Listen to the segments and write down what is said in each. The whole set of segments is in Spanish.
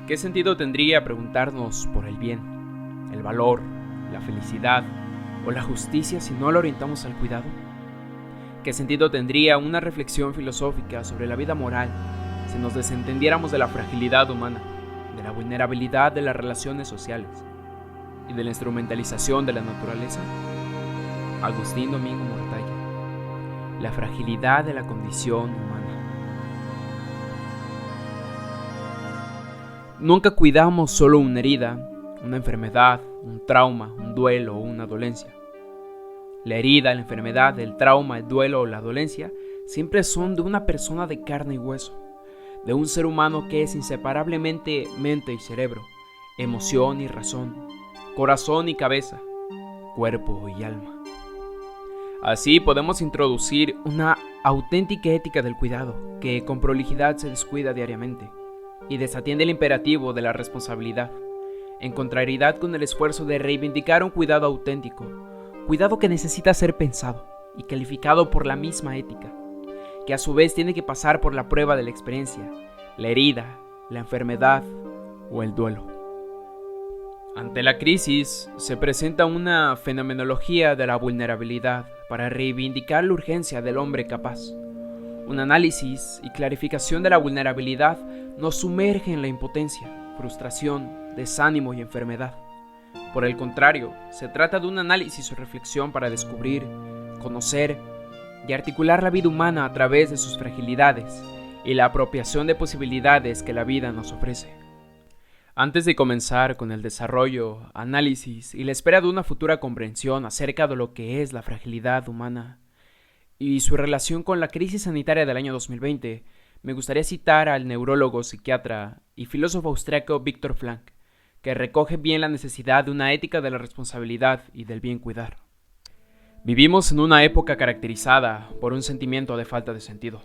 ¿Qué sentido tendría preguntarnos por el bien, el valor, la felicidad o la justicia si no lo orientamos al cuidado? ¿Qué sentido tendría una reflexión filosófica sobre la vida moral si nos desentendiéramos de la fragilidad humana, de la vulnerabilidad de las relaciones sociales y de la instrumentalización de la naturaleza? Agustín Domingo Mortalla. La fragilidad de la condición humana. Nunca cuidamos solo una herida, una enfermedad, un trauma, un duelo o una dolencia. La herida, la enfermedad, el trauma, el duelo o la dolencia siempre son de una persona de carne y hueso, de un ser humano que es inseparablemente mente y cerebro, emoción y razón, corazón y cabeza, cuerpo y alma. Así podemos introducir una auténtica ética del cuidado que con prolijidad se descuida diariamente y desatiende el imperativo de la responsabilidad, en contrariedad con el esfuerzo de reivindicar un cuidado auténtico, cuidado que necesita ser pensado y calificado por la misma ética, que a su vez tiene que pasar por la prueba de la experiencia, la herida, la enfermedad o el duelo. Ante la crisis, se presenta una fenomenología de la vulnerabilidad para reivindicar la urgencia del hombre capaz. Un análisis y clarificación de la vulnerabilidad nos sumerge en la impotencia, frustración, desánimo y enfermedad. Por el contrario, se trata de un análisis o reflexión para descubrir, conocer y articular la vida humana a través de sus fragilidades y la apropiación de posibilidades que la vida nos ofrece. Antes de comenzar con el desarrollo, análisis y la espera de una futura comprensión acerca de lo que es la fragilidad humana y su relación con la crisis sanitaria del año 2020, me gustaría citar al neurólogo, psiquiatra y filósofo austriaco Viktor Frankl, que recoge bien la necesidad de una ética de la responsabilidad y del bien cuidar. Vivimos en una época caracterizada por un sentimiento de falta de sentido.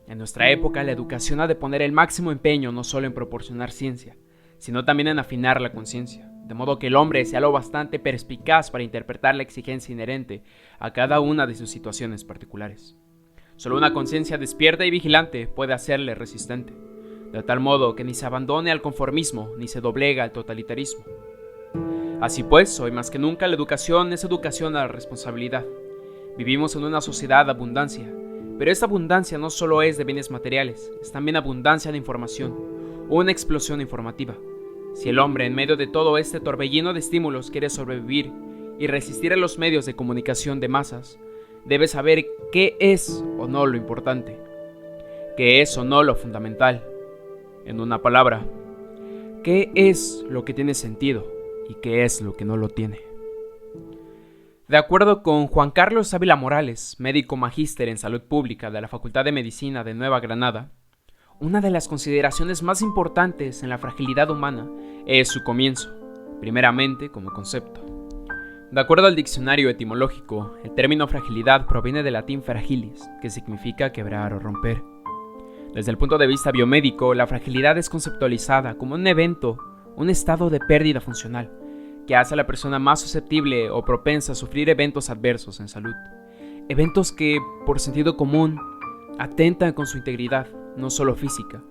En nuestra época, la educación ha de poner el máximo empeño no solo en proporcionar ciencia, sino también en afinar la conciencia, de modo que el hombre sea lo bastante perspicaz para interpretar la exigencia inherente a cada una de sus situaciones particulares. Solo una conciencia despierta y vigilante puede hacerle resistente, de tal modo que ni se abandone al conformismo ni se doblega al totalitarismo. Así pues, hoy más que nunca la educación es educación a la responsabilidad. Vivimos en una sociedad de abundancia, pero esta abundancia no solo es de bienes materiales, es también abundancia de información, una explosión informativa. Si el hombre en medio de todo este torbellino de estímulos quiere sobrevivir y resistir a los medios de comunicación de masas, debe saber qué es o no lo importante, qué es o no lo fundamental. En una palabra, qué es lo que tiene sentido y qué es lo que no lo tiene. De acuerdo con Juan Carlos Ávila Morales, médico magíster en salud pública de la Facultad de Medicina de Nueva Granada, una de las consideraciones más importantes en la fragilidad humana es su comienzo, primeramente como concepto. De acuerdo al diccionario etimológico, el término fragilidad proviene del latín fragilis, que significa quebrar o romper. Desde el punto de vista biomédico, la fragilidad es conceptualizada como un evento, un estado de pérdida funcional, que hace a la persona más susceptible o propensa a sufrir eventos adversos en salud. Eventos que, por sentido común, atentan con su integridad, no solo física,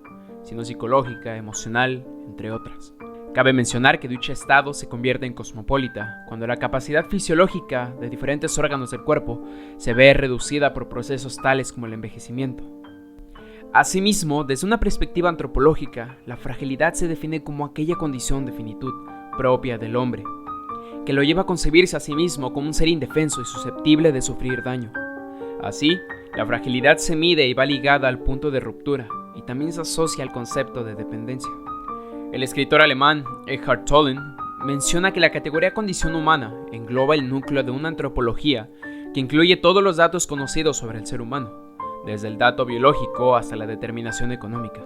sino psicológica, emocional, entre otras. Cabe mencionar que dicho estado se convierte en cosmopolita cuando la capacidad fisiológica de diferentes órganos del cuerpo se ve reducida por procesos tales como el envejecimiento. Asimismo, desde una perspectiva antropológica, la fragilidad se define como aquella condición de finitud propia del hombre, que lo lleva a concebirse a sí mismo como un ser indefenso y susceptible de sufrir daño. Así, la fragilidad se mide y va ligada al punto de ruptura, y también se asocia al concepto de dependencia. El escritor alemán Eckhart Tolle menciona que la categoría condición humana engloba el núcleo de una antropología que incluye todos los datos conocidos sobre el ser humano, desde el dato biológico hasta la determinación económica.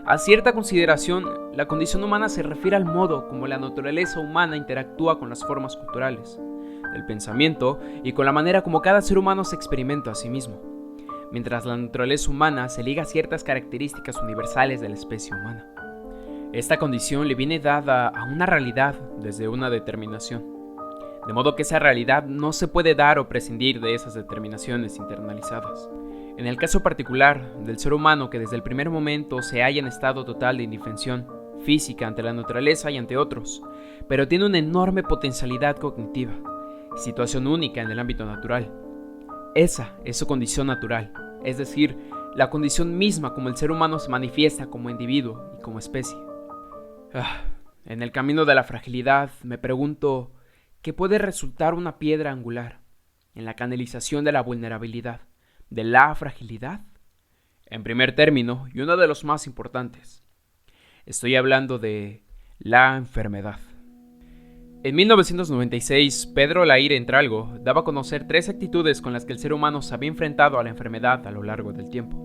A cierta consideración, la condición humana se refiere al modo como la naturaleza humana interactúa con las formas culturales, del pensamiento y con la manera como cada ser humano se experimenta a sí mismo, mientras la naturaleza humana se liga a ciertas características universales de la especie humana. Esta condición le viene dada a una realidad desde una determinación, de modo que esa realidad no se puede dar o prescindir de esas determinaciones internalizadas. En el caso particular del ser humano que desde el primer momento se halla en estado total de indefensión, física ante la naturaleza y ante otros, pero tiene una enorme potencialidad cognitiva, situación única en el ámbito natural. Esa es su condición natural, es decir, la condición misma como el ser humano se manifiesta como individuo y como especie. En el camino de la fragilidad me pregunto, ¿qué puede resultar una piedra angular en la canalización de la vulnerabilidad, de la fragilidad? En primer término, y uno de los más importantes, estoy hablando de la enfermedad. En 1996, Pedro Laire Entralgo daba a conocer 3 actitudes con las que el ser humano se había enfrentado a la enfermedad a lo largo del tiempo.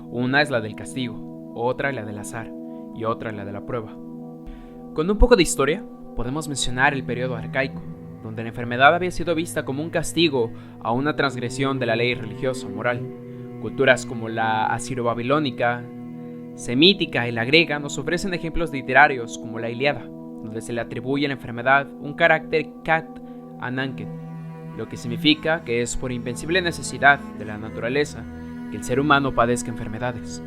Una es la del castigo, otra la del azar y otra la de la prueba. Con un poco de historia, podemos mencionar el periodo arcaico, donde la enfermedad había sido vista como un castigo a una transgresión de la ley religiosa o moral. Culturas como la asiro-babilónica, semítica y la griega nos ofrecen ejemplos literarios como la Ilíada, donde se le atribuye a la enfermedad un carácter kat ananket, lo que significa que es por invencible necesidad de la naturaleza que el ser humano padezca enfermedades.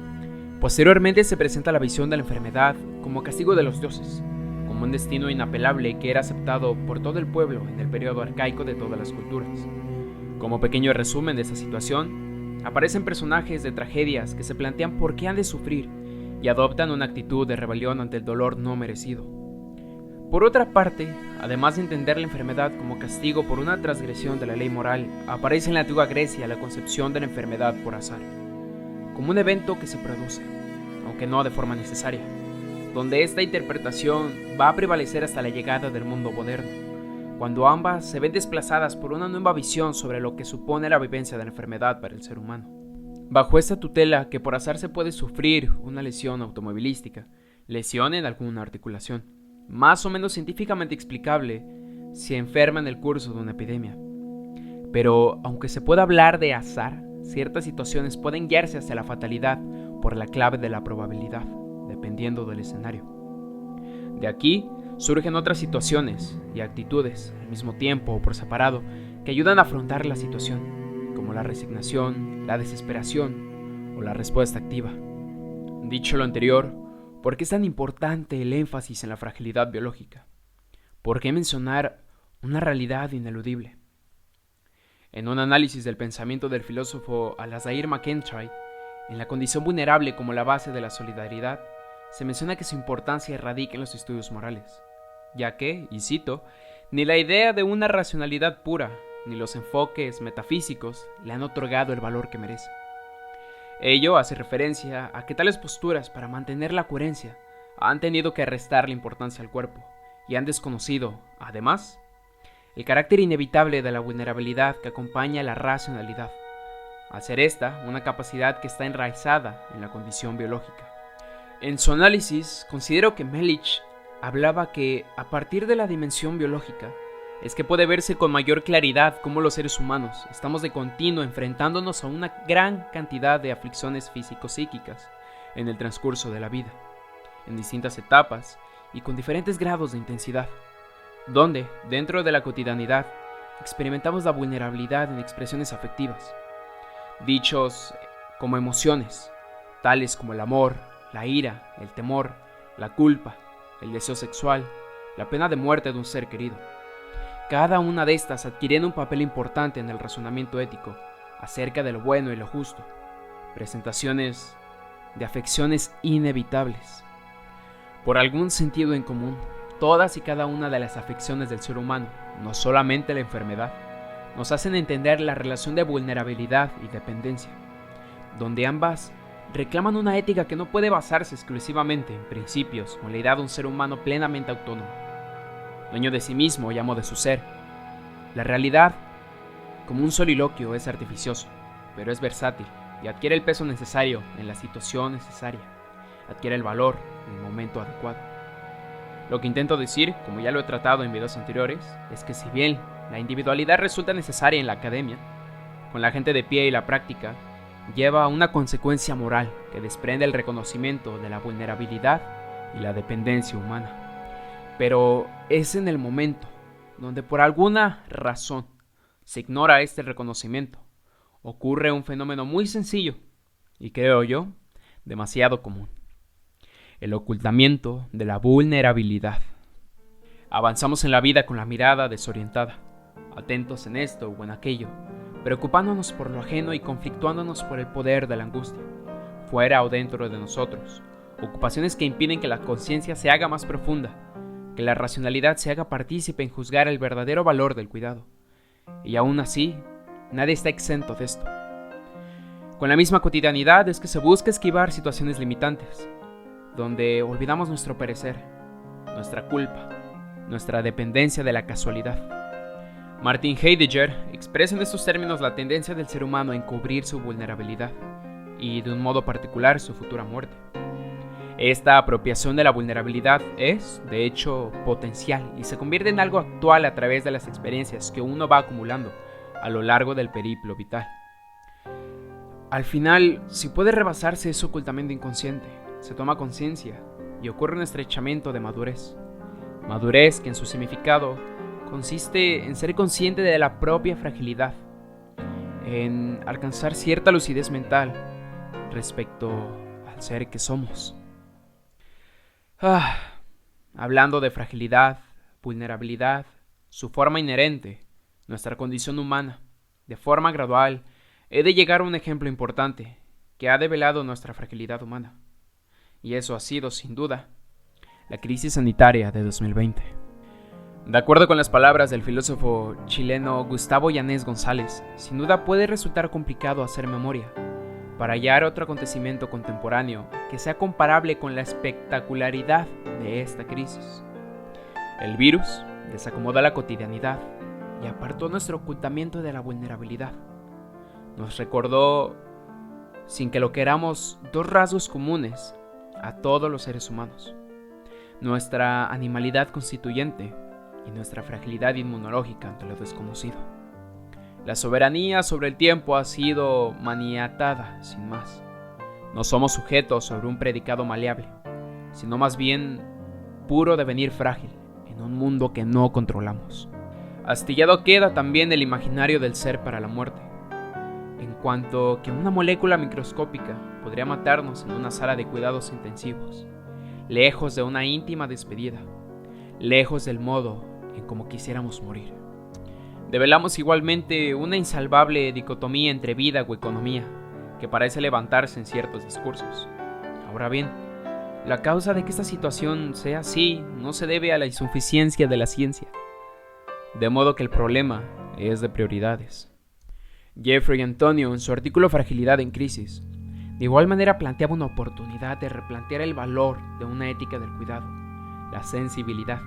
Posteriormente se presenta la visión de la enfermedad como castigo de los dioses, como un destino inapelable que era aceptado por todo el pueblo en el periodo arcaico de todas las culturas. Como pequeño resumen de esta situación, aparecen personajes de tragedias que se plantean por qué han de sufrir y adoptan una actitud de rebelión ante el dolor no merecido. Por otra parte, además de entender la enfermedad como castigo por una transgresión de la ley moral, aparece en la antigua Grecia la concepción de la enfermedad por azar, como un evento que se produce, aunque no de forma necesaria, donde esta interpretación va a prevalecer hasta la llegada del mundo moderno, cuando ambas se ven desplazadas por una nueva visión sobre lo que supone la vivencia de la enfermedad para el ser humano. Bajo esta tutela, que por azar se puede sufrir una lesión automovilística, lesión en alguna articulación, más o menos científicamente explicable si enferma en el curso de una epidemia. Pero aunque se pueda hablar de azar, ciertas situaciones pueden guiarse hacia la fatalidad por la clave de la probabilidad, dependiendo del escenario. De aquí surgen otras situaciones y actitudes, al mismo tiempo o por separado, que ayudan a afrontar la situación, como la resignación, la desesperación o la respuesta activa. Dicho lo anterior, ¿por qué es tan importante el énfasis en la fragilidad biológica? ¿Por qué mencionar una realidad ineludible? En un análisis del pensamiento del filósofo Alasdair MacIntyre, en la condición vulnerable como la base de la solidaridad, se menciona que su importancia radica en los estudios morales, ya que, y cito, ni la idea de una racionalidad pura, ni los enfoques metafísicos le han otorgado el valor que merece. Ello hace referencia a que tales posturas, para mantener la coherencia, han tenido que restarle importancia al cuerpo y han desconocido, además, el carácter inevitable de la vulnerabilidad que acompaña a la racionalidad, al ser esta una capacidad que está enraizada en la condición biológica. En su análisis, considero que Melich hablaba que, a partir de la dimensión biológica, es que puede verse con mayor claridad cómo los seres humanos estamos de continuo enfrentándonos a una gran cantidad de aflicciones físico-psíquicas en el transcurso de la vida, en distintas etapas y con diferentes grados de intensidad, donde, dentro de la cotidianidad, experimentamos la vulnerabilidad en expresiones afectivas, dichos como emociones, tales como el amor, la ira, el temor, la culpa, el deseo sexual, la pena de muerte de un ser querido. Cada una de estas adquiriendo un papel importante en el razonamiento ético acerca de lo bueno y lo justo, presentaciones de afecciones inevitables. Por algún sentido en común, todas y cada una de las afecciones del ser humano, no solamente la enfermedad, nos hacen entender la relación de vulnerabilidad y dependencia, donde ambas reclaman una ética que no puede basarse exclusivamente en principios o en la idea de un ser humano plenamente autónomo, dueño de sí mismo y amo de su ser. La realidad, como un soliloquio, es artificioso, pero es versátil y adquiere el peso necesario en la situación necesaria, adquiere el valor en el momento adecuado. Lo que intento decir, como ya lo he tratado en videos anteriores, es que si bien la individualidad resulta necesaria en la academia, con la gente de pie y la práctica, lleva a una consecuencia moral que desprende el reconocimiento de la vulnerabilidad y la dependencia humana. Pero es en el momento donde por alguna razón se ignora este reconocimiento, ocurre un fenómeno muy sencillo y, creo yo, demasiado común. el ocultamiento de la vulnerabilidad. Avanzamos en la vida con la mirada desorientada, atentos en esto o en aquello, preocupándonos por lo ajeno y conflictuándonos por el poder de la angustia, fuera o dentro de nosotros, ocupaciones que impiden que la conciencia se haga más profunda, que la racionalidad se haga partícipe en juzgar el verdadero valor del cuidado. Y aún así, nadie está exento de esto. Con la misma cotidianidad es que se busca esquivar situaciones limitantes, donde olvidamos nuestro perecer, nuestra culpa, nuestra dependencia de la casualidad. Martin Heidegger expresa en estos términos la tendencia del ser humano a encubrir su vulnerabilidad y, de un modo particular, su futura muerte. Esta apropiación de la vulnerabilidad es, de hecho, potencial y se convierte en algo actual a través de las experiencias que uno va acumulando a lo largo del periplo vital. Al final, si puede rebasarse ese ocultamiento inconsciente, se toma conciencia y ocurre un estrechamiento de madurez. Madurez que en su significado consiste en ser consciente de la propia fragilidad, en alcanzar cierta lucidez mental respecto al ser que somos. Hablando de fragilidad, vulnerabilidad, su forma inherente, nuestra condición humana, de forma gradual, he de llegar a un ejemplo importante que ha develado nuestra fragilidad humana. Y eso ha sido, sin duda, la crisis sanitaria de 2020. De acuerdo con las palabras del filósofo chileno Gustavo Yanez González, sin duda puede resultar complicado hacer memoria para hallar otro acontecimiento contemporáneo que sea comparable con la espectacularidad de esta crisis. El virus desacomoda la cotidianidad y apartó nuestro ocultamiento de la vulnerabilidad. Nos recordó, sin que lo queramos, dos rasgos comunes a todos los seres humanos: nuestra animalidad constituyente y nuestra fragilidad inmunológica ante lo desconocido. La soberanía sobre el tiempo ha sido maniatada, sin más. No somos sujetos sobre un predicado maleable, sino más bien puro devenir frágil en un mundo que no controlamos. Astillado queda también el imaginario del ser para la muerte, en cuanto que una molécula microscópica podría matarnos en una sala de cuidados intensivos, lejos de una íntima despedida, lejos del modo en cómo quisiéramos morir. Develamos igualmente una insalvable dicotomía entre vida o economía, que parece levantarse en ciertos discursos. Ahora bien, la causa de que esta situación sea así no se debe a la insuficiencia de la ciencia, de modo que el problema es de prioridades. Jeffrey Antonio, en su artículo Fragilidad en Crisis, de igual manera planteaba una oportunidad de replantear el valor de una ética del cuidado, la sensibilidad.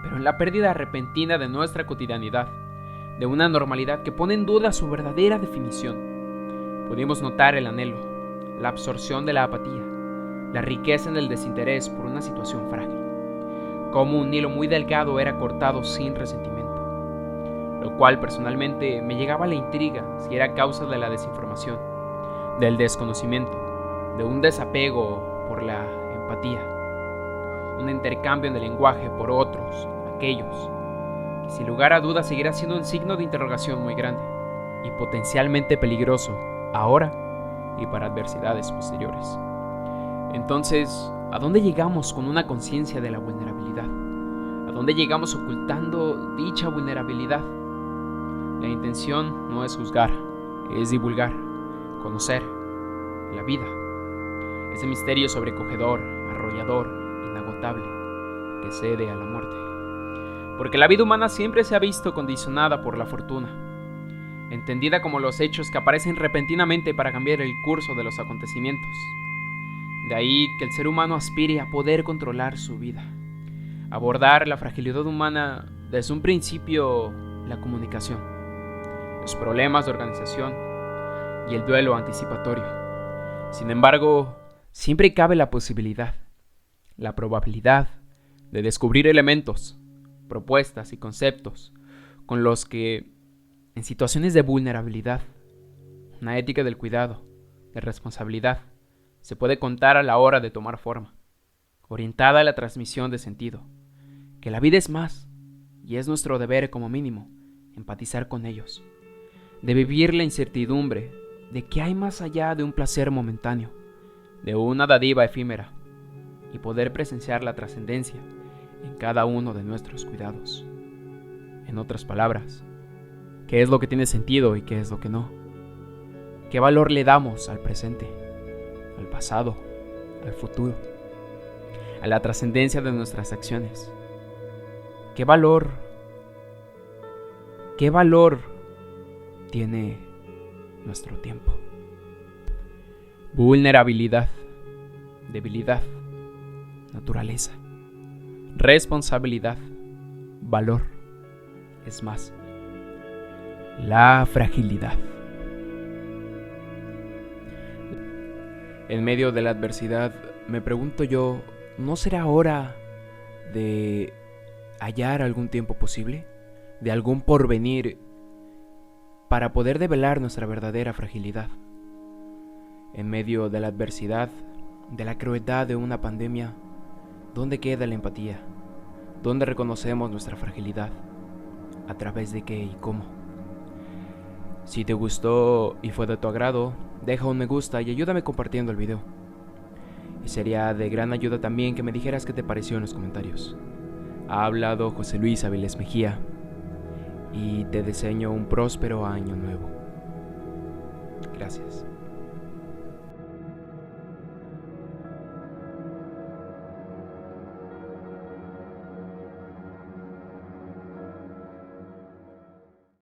Pero en la pérdida repentina de nuestra cotidianidad, de una normalidad que pone en duda su verdadera definición, pudimos notar el anhelo, la absorción de la apatía, la riqueza en el desinterés por una situación frágil, como un hilo muy delgado era cortado sin resentimiento, lo cual personalmente me llegaba a la intriga si era causa de la desinformación, del desconocimiento, de un desapego por la empatía, un intercambio de lenguaje por otros, aquellos, que sin lugar a dudas seguirá siendo un signo de interrogación muy grande y potencialmente peligroso ahora y para adversidades posteriores. Entonces, ¿a dónde llegamos con una conciencia de la vulnerabilidad? ¿A dónde llegamos ocultando dicha vulnerabilidad? La intención no es juzgar, es divulgar, conocer la vida, ese misterio sobrecogedor, arrollador, inagotable, que cede a la muerte. Porque la vida humana siempre se ha visto condicionada por la fortuna, entendida como los hechos que aparecen repentinamente para cambiar el curso de los acontecimientos. De ahí que el ser humano aspire a poder controlar su vida, abordar la fragilidad humana desde un principio, la comunicación, los problemas de organización y el duelo anticipatorio. Sin embargo, siempre cabe la posibilidad, la probabilidad de descubrir elementos, propuestas y conceptos con los que, en situaciones de vulnerabilidad, una ética del cuidado, de responsabilidad, se puede contar a la hora de tomar forma, orientada a la transmisión de sentido, que la vida es más, y es nuestro deber como mínimo empatizar con ellos, de vivir la incertidumbre de que hay más allá de un placer momentáneo, de una dádiva efímera, y poder presenciar la trascendencia en cada uno de nuestros cuidados. En otras palabras, ¿qué es lo que tiene sentido y qué es lo que no? ¿Qué valor le damos al presente, al pasado, al futuro, a la trascendencia de nuestras acciones? ¿Qué valor tiene nuestro tiempo? Vulnerabilidad, debilidad, naturaleza, responsabilidad, valor. Es más, la fragilidad. En medio de la adversidad, me pregunto yo, ¿no será hora de hallar algún tiempo posible, de algún porvenir, para poder develar nuestra verdadera fragilidad? En medio de la adversidad, de la crueldad de una pandemia, ¿dónde queda la empatía? ¿Dónde reconocemos nuestra fragilidad? ¿A través de qué y cómo? Si te gustó y fue de tu agrado, deja un me gusta y ayúdame compartiendo el video. Y sería de gran ayuda también que me dijeras qué te pareció en los comentarios. Ha hablado José Luis Avilés Mejía y te deseo un próspero año nuevo. Gracias.